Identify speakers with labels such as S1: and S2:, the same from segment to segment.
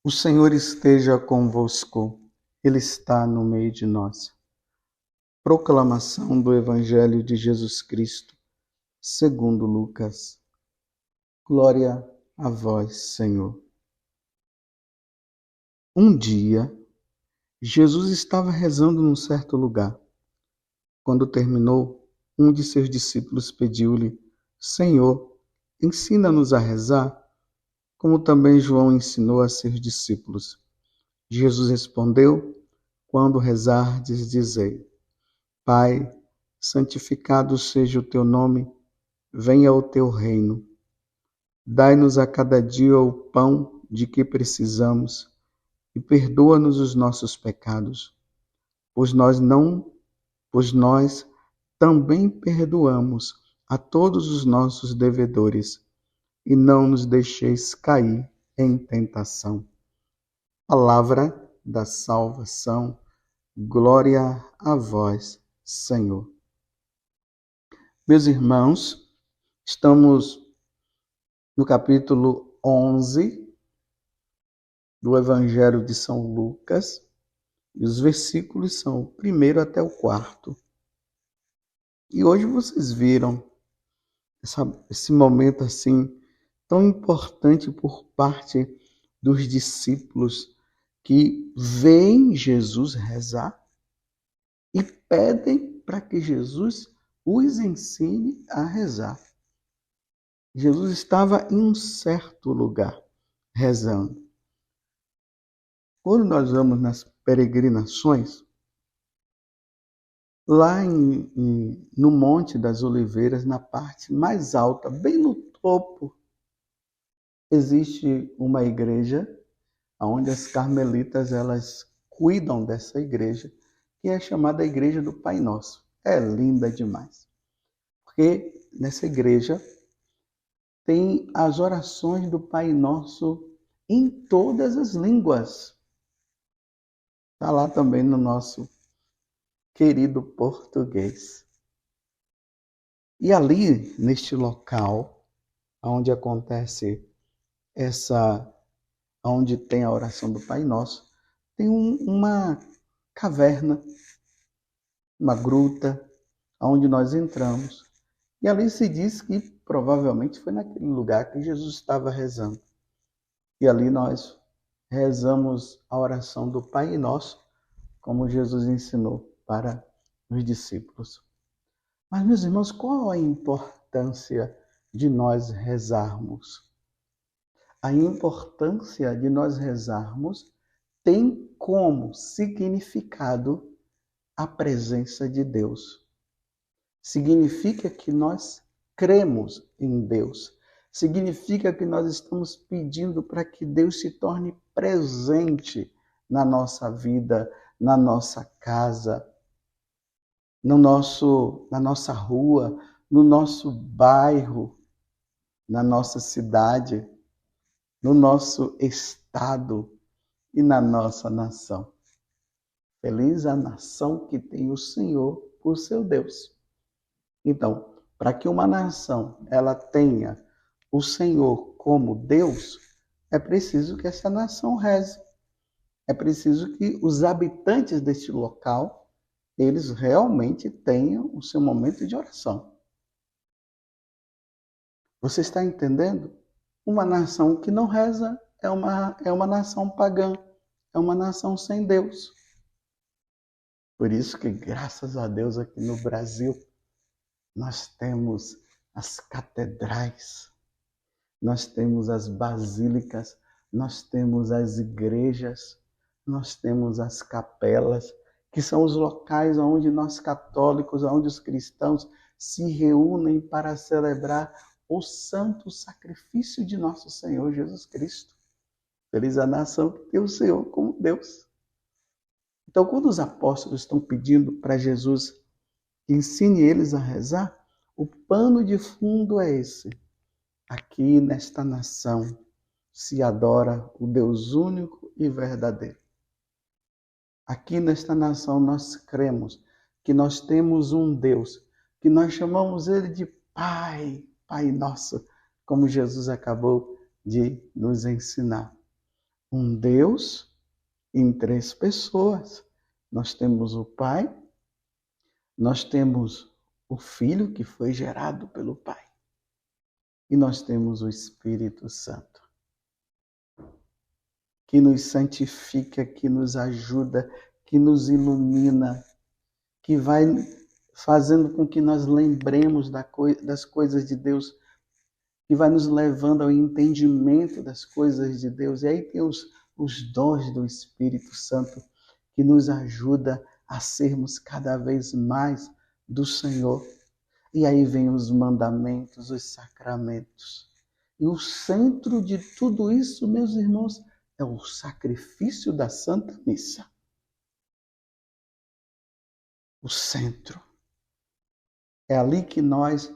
S1: O Senhor esteja convosco, Ele está no meio de nós. Proclamação do Evangelho de Jesus Cristo, segundo Lucas. Glória a vós, Senhor. Um dia, Jesus estava rezando num certo lugar. Quando terminou, um de seus discípulos pediu-lhe: Senhor, ensina-nos a rezar, como também João ensinou a seus discípulos. Jesus respondeu: Quando rezardes, dizei: Pai, santificado seja o teu nome, venha o teu reino. Dai-nos a cada dia o pão de que precisamos e perdoa-nos os nossos pecados, pois nós também perdoamos a todos os nossos devedores, e não nos deixeis cair em tentação. Palavra da salvação, glória a vós, Senhor. Meus irmãos, estamos no capítulo 11 do Evangelho de São Lucas, e os versículos são o 1º até o 4º. E hoje vocês viram esse momento assim tão importante por parte dos discípulos que veem Jesus rezar e pedem para que Jesus os ensine a rezar. Jesus estava em um certo lugar rezando. Quando nós vamos nas peregrinações, lá no Monte das Oliveiras, na parte mais alta, bem no topo, existe uma igreja onde as carmelitas elas cuidam dessa igreja, que é chamada Igreja do Pai Nosso. É linda demais, porque nessa igreja tem as orações do Pai Nosso em todas as línguas. Está lá também no nosso querido português. E ali, neste local, onde acontece onde tem a oração do Pai Nosso, tem uma caverna, uma gruta, onde nós entramos. E ali se diz que provavelmente foi naquele lugar que Jesus estava rezando. E ali nós rezamos a oração do Pai Nosso, como Jesus ensinou para os discípulos. Mas, meus irmãos, qual a importância de nós rezarmos? A importância de nós rezarmos tem como significado a presença de Deus. Significa que nós cremos em Deus. Significa que nós estamos pedindo para que Deus se torne presente na nossa vida, na nossa casa, na nossa rua, no nosso bairro, na nossa cidade, no nosso estado e na nossa nação. Feliz a nação que tem o Senhor por seu Deus. Então, para que uma nação ela tenha o Senhor como Deus, é preciso que essa nação reze. É preciso que os habitantes deste local, eles realmente tenham o seu momento de oração. Você está entendendo? Uma nação que não reza é uma nação pagã, é uma nação sem Deus. Por isso que, graças a Deus, aqui no Brasil, nós temos as catedrais, nós temos as basílicas, nós temos as igrejas, nós temos as capelas, que são os locais onde nós católicos, onde os cristãos se reúnem para celebrar o santo sacrifício de nosso Senhor Jesus Cristo. Feliz a nação que tem o Senhor como Deus. Então, quando os apóstolos estão pedindo para Jesus que ensine eles a rezar, o pano de fundo é esse. Aqui nesta nação se adora o Deus único e verdadeiro. Aqui nesta nação nós cremos que nós temos um Deus, que nós chamamos Ele de Pai, Pai Nosso, como Jesus acabou de nos ensinar. Um Deus em três pessoas. Nós temos o Pai, nós temos o Filho que foi gerado pelo Pai e nós temos o Espírito Santo que nos santifica, que nos ajuda, que nos ilumina, que vai fazendo com que nós lembremos das coisas de Deus, que vai nos levando ao entendimento das coisas de Deus. E aí tem os dons do Espírito Santo, que nos ajuda a sermos cada vez mais do Senhor. E aí vem os mandamentos, os sacramentos. E o centro de tudo isso, meus irmãos, é o sacrifício da Santa Missa. O centro. É ali que nós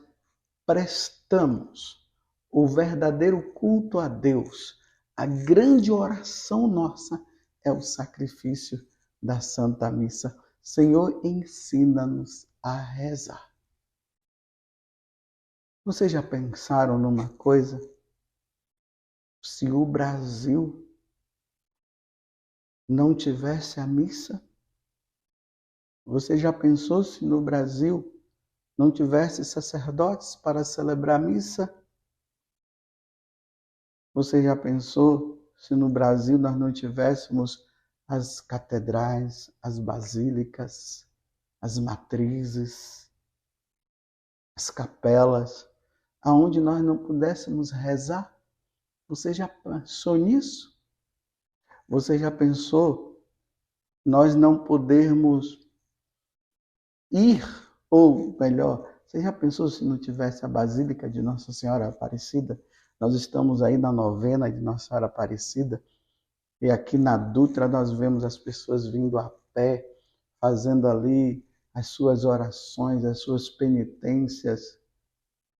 S1: prestamos o verdadeiro culto a Deus. A grande oração nossa é o sacrifício da Santa Missa. Senhor, ensina-nos a rezar. Vocês já pensaram numa coisa? Se o Brasil não tivesse a missa? Você já pensou se no Brasil não tivesse sacerdotes para celebrar a missa? Você já pensou se no Brasil nós não tivéssemos as catedrais, as basílicas, as matrizes, as capelas, aonde nós não pudéssemos rezar? Você já pensou nisso? Você já pensou nós não podermos ir, ou melhor, você já pensou se não tivesse a Basílica de Nossa Senhora Aparecida? Nós estamos aí na novena de Nossa Senhora Aparecida, e aqui na Dutra nós vemos as pessoas vindo a pé, fazendo ali as suas orações, as suas penitências,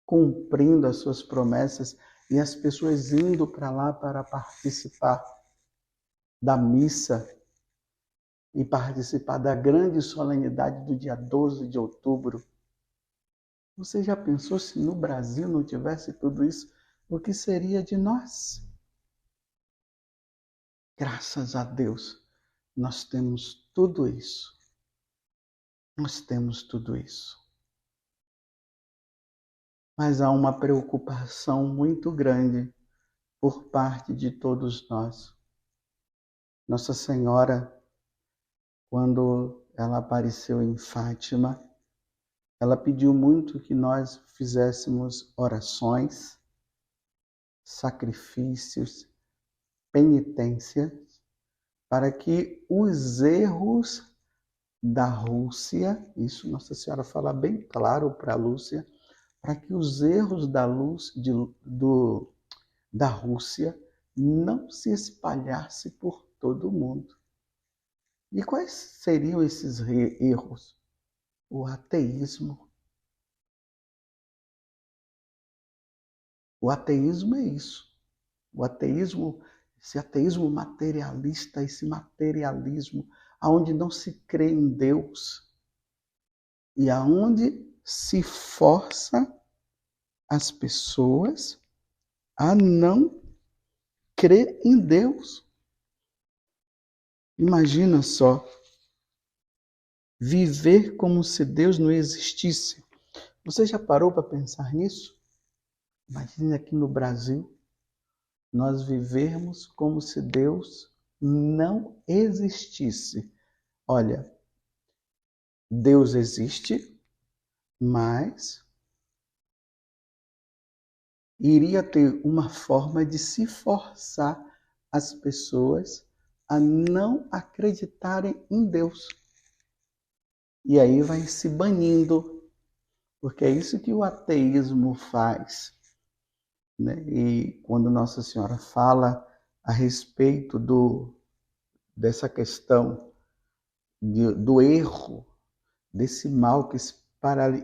S1: cumprindo as suas promessas, e as pessoas indo para lá para participar da missa e participar da grande solenidade do dia 12 de outubro. Você já pensou se no Brasil não tivesse tudo isso? O que seria de nós? Graças a Deus, nós temos tudo isso. Nós temos tudo isso. Mas há uma preocupação muito grande por parte de todos nós. Nossa Senhora, quando ela apareceu em Fátima, ela pediu muito que nós fizéssemos orações, sacrifícios, penitências, para que os erros da Rússia, isso Nossa Senhora fala bem claro para a Lúcia, para que os erros da Rússia não se espalhassem por todo o mundo. E quais seriam esses erros? O ateísmo. O ateísmo é isso. O ateísmo, esse ateísmo materialista, esse materialismo aonde não se crê em Deus e aonde se força as pessoas a não crer em Deus. Imagina só, viver como se Deus não existisse. Você já parou para pensar nisso? Imagine aqui no Brasil, nós vivermos como se Deus não existisse. Olha, Deus existe, mas iria ter uma forma de se forçar as pessoas a não acreditarem em Deus. E aí vai se banindo, porque é isso que o ateísmo faz. Né? E quando Nossa Senhora fala a respeito dessa questão do erro, desse mal que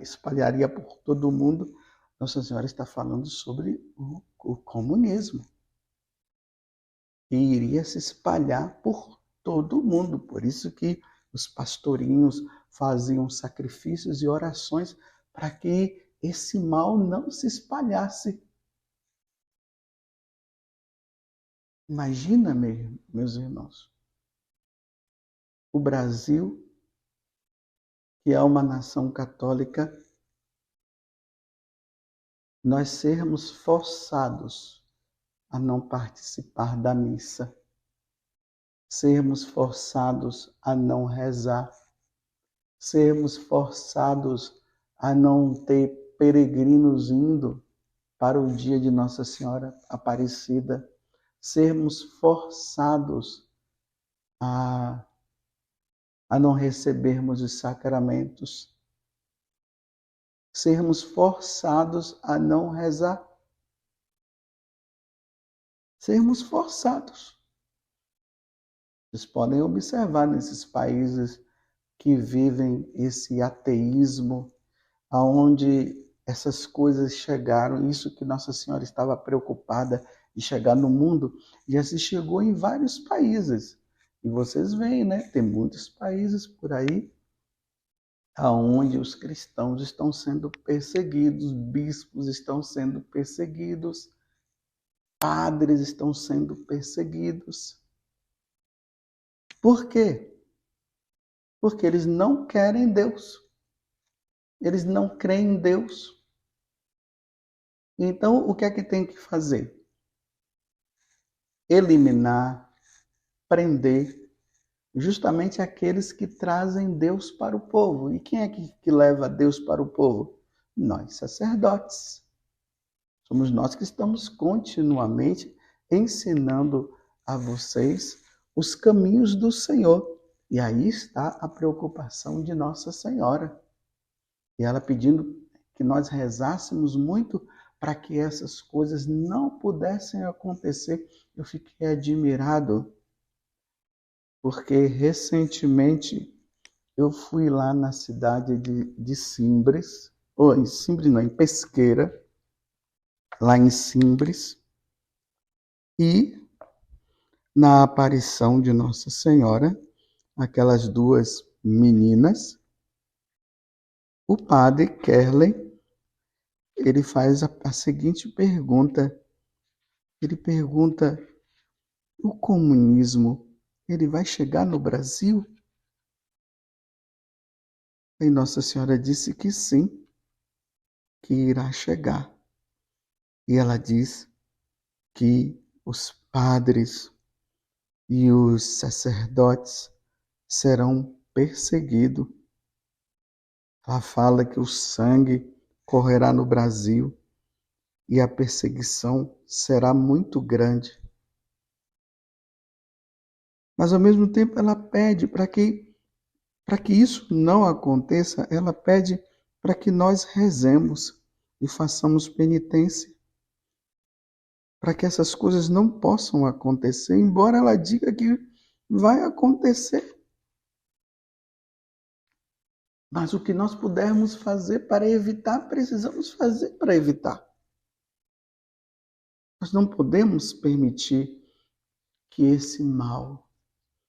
S1: espalharia por todo o mundo, Nossa Senhora está falando sobre o comunismo, que iria se espalhar por todo o mundo. Por isso que os pastorinhos faziam sacrifícios e orações para que esse mal não se espalhasse. Imagina, meus irmãos, o Brasil, que é uma nação católica, nós sermos forçados a não participar da missa, sermos forçados a não rezar, sermos forçados a não ter peregrinos indo para o dia de Nossa Senhora Aparecida, sermos forçados a não recebermos os sacramentos, sermos forçados a não rezar, sermos forçados. Vocês podem observar nesses países que vivem esse ateísmo, aonde essas coisas chegaram, isso que Nossa Senhora estava preocupada de chegar no mundo, já se chegou em vários países. E vocês veem, né? Tem muitos países por aí aonde os cristãos estão sendo perseguidos, bispos estão sendo perseguidos, padres estão sendo perseguidos. Por quê? Porque eles não querem Deus. Eles não creem em Deus. Então, o que é que tem que fazer? Eliminar, prender, justamente aqueles que trazem Deus para o povo. E quem é que leva Deus para o povo? Nós, sacerdotes. Somos nós que estamos continuamente ensinando a vocês os caminhos do Senhor. E aí está a preocupação de Nossa Senhora. E ela pedindo que nós rezássemos muito para que essas coisas não pudessem acontecer. Eu fiquei admirado, porque recentemente eu fui lá na cidade de Simbres, ou em Simbres não, em Pesqueira, lá em Simbres, e na aparição de Nossa Senhora, aquelas duas meninas, o padre Kerley, ele faz a seguinte pergunta. Ele pergunta, o comunismo, ele vai chegar no Brasil? E Nossa Senhora disse que sim, que irá chegar. E ela diz que os padres e os sacerdotes serão perseguidos. Ela fala que o sangue correrá no Brasil e a perseguição será muito grande. Mas ao mesmo tempo ela pede para que isso não aconteça, ela pede para que nós rezemos e façamos penitência, para que essas coisas não possam acontecer, embora ela diga que vai acontecer. Mas o que nós pudermos fazer para evitar, precisamos fazer para evitar. Nós não podemos permitir que esse mal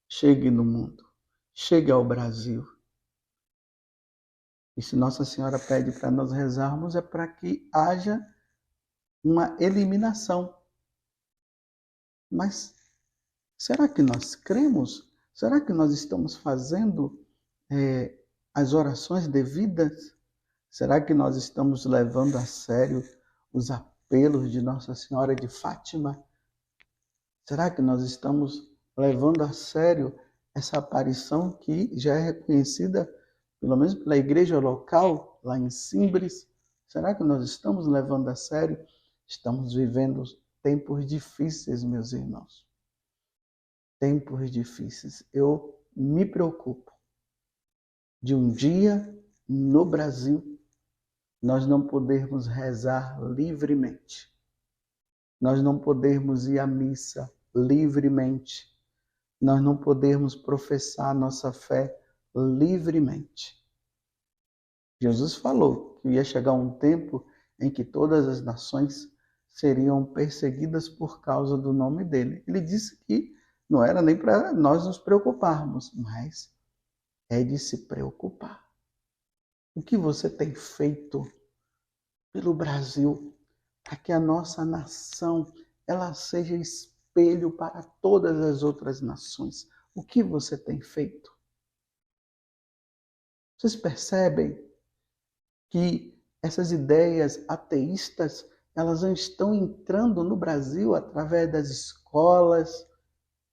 S1: chegue no mundo, chegue ao Brasil. E se Nossa Senhora pede para nós rezarmos, é para que haja uma eliminação. Mas será que nós cremos? Será que nós estamos fazendo as orações devidas? Será que nós estamos levando a sério os apelos de Nossa Senhora de Fátima? Será que nós estamos levando a sério essa aparição que já é reconhecida, pelo menos pela igreja local, lá em Simbres? Será que nós estamos levando a sério? Estamos vivendo tempos difíceis, meus irmãos. Tempos difíceis. Eu me preocupo de um dia no Brasil nós não podermos rezar livremente. Nós não podermos ir à missa livremente. Nós não podermos professar nossa fé livremente. Jesus falou que ia chegar um tempo em que todas as nações seriam perseguidas por causa do nome dele. Ele disse que não era nem para nós nos preocuparmos, mas é de se preocupar. O que você tem feito pelo Brasil para que a nossa nação ela seja espelho espelho para todas as outras nações. O que você tem feito? Vocês percebem que essas ideias ateístas, elas estão entrando no Brasil através das escolas,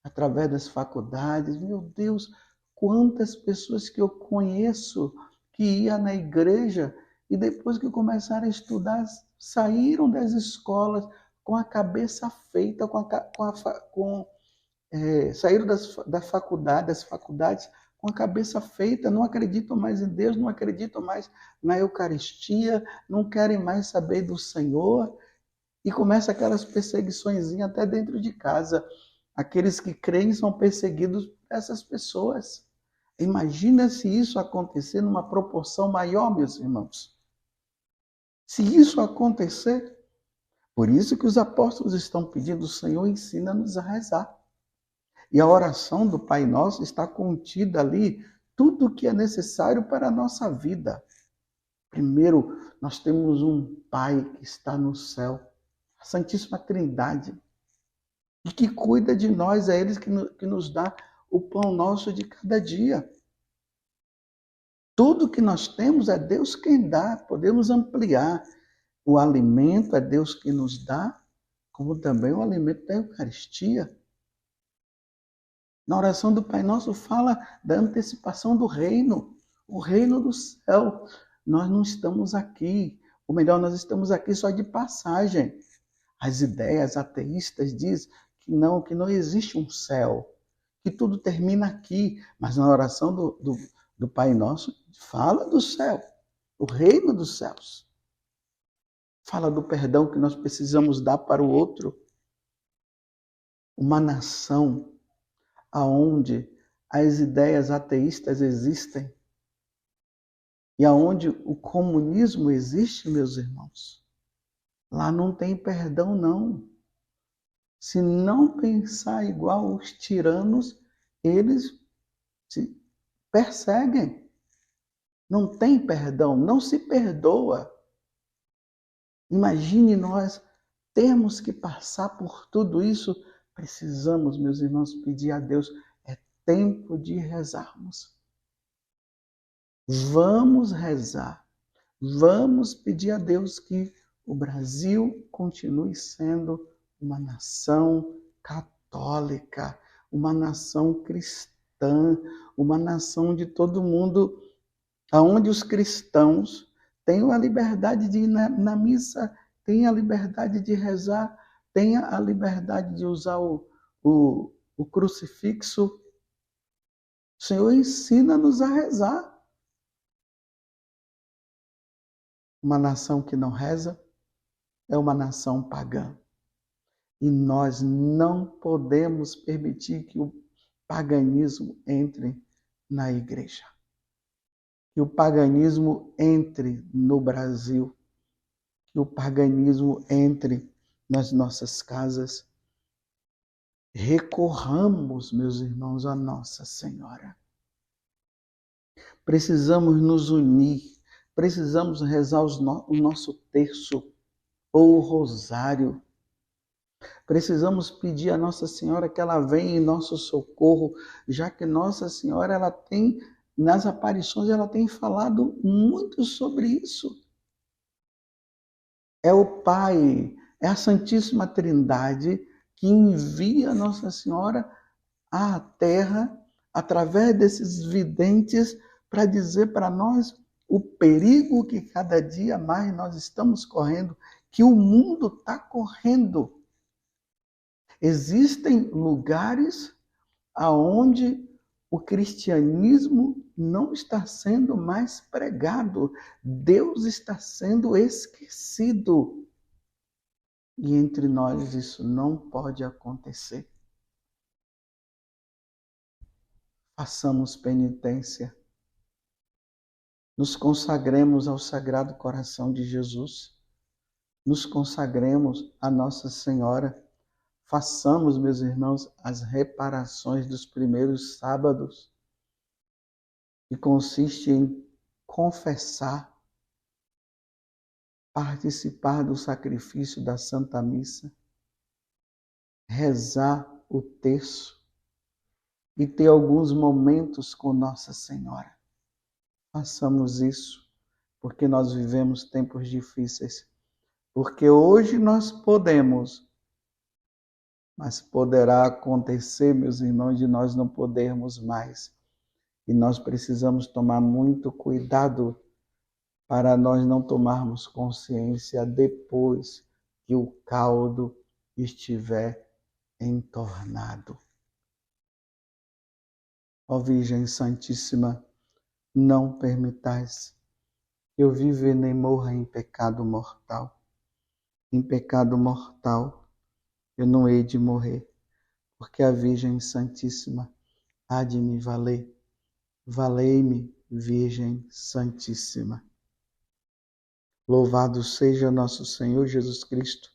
S1: através das faculdades? Meu Deus, quantas pessoas que eu conheço que iam na igreja e depois que começaram a estudar, saíram das escolas com a cabeça feita, saíram da faculdade, das faculdades com a cabeça feita, não acreditam mais em Deus, não acreditam mais na Eucaristia, não querem mais saber do Senhor, e começa aquelas perseguições até dentro de casa. Aqueles que creem são perseguidos por essas pessoas. Imagina se isso acontecer numa proporção maior, meus irmãos. Se isso acontecer, por isso que os apóstolos estão pedindo: Senhor, ensina-nos a rezar. E a oração do Pai Nosso está contida ali tudo o que é necessário para a nossa vida. Primeiro, nós temos um Pai que está no céu, a Santíssima Trindade, e que cuida de nós, é Ele que nos dá o pão nosso de cada dia. Tudo que nós temos é Deus quem dá, podemos ampliar. O alimento é Deus que nos dá, como também o alimento da Eucaristia. Na oração do Pai Nosso fala da antecipação do reino, o reino do céu. Nós não estamos aqui, ou melhor, nós estamos aqui só de passagem. As ideias ateístas dizem que não existe um céu, que tudo termina aqui. Mas na oração do Pai Nosso fala do céu, o reino dos céus. Fala do perdão que nós precisamos dar para o outro. Uma nação aonde as ideias ateístas existem e aonde o comunismo existe, meus irmãos, lá não tem perdão, não. Se não pensar igual os tiranos, eles se perseguem. Não tem perdão, não se perdoa. Imagine nós termos que passar por tudo isso. Precisamos, meus irmãos, pedir a Deus. É tempo de rezarmos. Vamos rezar. Vamos pedir a Deus que o Brasil continue sendo uma nação católica, uma nação cristã, uma nação de todo mundo, onde os cristãos tenham a liberdade de ir na missa, tenham a liberdade de rezar, tenham a liberdade de usar o crucifixo. Senhor, ensina-nos a rezar. Uma nação que não reza é uma nação pagã. E nós não podemos permitir que o paganismo entre na igreja. Que o paganismo entre no Brasil. Que o paganismo entre nas nossas casas. Recorramos, meus irmãos, a Nossa Senhora. Precisamos nos unir. Precisamos rezar o nosso terço ou o rosário. Precisamos pedir a Nossa Senhora que ela venha em nosso socorro, já que Nossa Senhora, ela tem, nas aparições, ela tem falado muito sobre isso. É o Pai, é a Santíssima Trindade que envia Nossa Senhora à Terra, através desses videntes, para dizer para nós o perigo que cada dia mais nós estamos correndo, que o mundo está correndo. Existem lugares aonde o cristianismo não está sendo mais pregado. Deus está sendo esquecido. E entre nós isso não pode acontecer. Façamos penitência. Nos consagremos ao Sagrado Coração de Jesus. Nos consagremos a Nossa Senhora. Façamos, meus irmãos, as reparações dos primeiros sábados, que consiste em confessar, participar do sacrifício da Santa Missa, rezar o terço e ter alguns momentos com Nossa Senhora. Façamos isso, porque nós vivemos tempos difíceis. Porque hoje nós podemos, mas poderá acontecer, meus irmãos, de nós não podermos mais. E nós precisamos tomar muito cuidado para nós não tomarmos consciência depois que o caldo estiver entornado. Ó Virgem Santíssima, não permitais que eu viva nem morra em pecado mortal. Em pecado mortal eu não hei de morrer, porque a Virgem Santíssima há de me valer. Valei-me, Virgem Santíssima. Louvado seja nosso Senhor Jesus Cristo,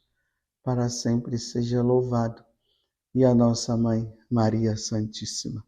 S1: para sempre seja louvado. E a nossa Mãe, Maria Santíssima.